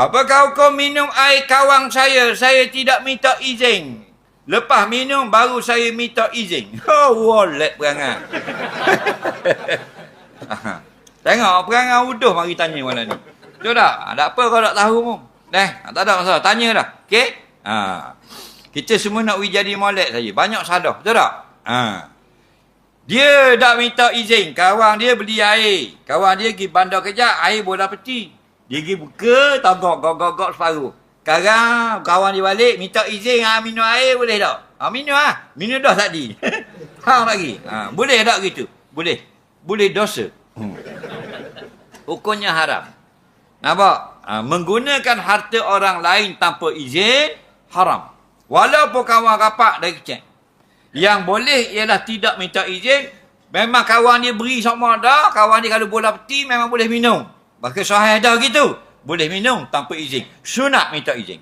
Apakah hukum minum air kawang saya tidak minta izin. Lepas minum baru saya minta izin. Oh, wallet perangai. Tengok perangai uduh mari tanya malam ni. Betul tak? Tak apa kau tak tahu pun. Tak ada masalah. Tanya dah. Okey? Kita semua nak jadi molek saja. Banyak salah. Betul tak? Dia tak minta izin. Kawan dia beli air. Kawan dia pergi bandar kejap. Air bola peti. Dia pergi buka. Gogok separuh. Sekarang kawan dia balik. Minta izin. Minum air boleh tak? Minum lah. Minum dah tadi. Hang lagi. Boleh tak gitu? Boleh. Boleh dosa. Hukumnya haram. Nampak? Menggunakan harta orang lain tanpa izin. Haram. Walaupun kawan rapat dari kecil. Yang boleh ialah tidak minta izin. Memang kawan dia beri sama ada. Kawan dia kalau bola peti memang boleh minum. Bahkan sahih ada gitu. Boleh minum tanpa izin. Sunat minta izin.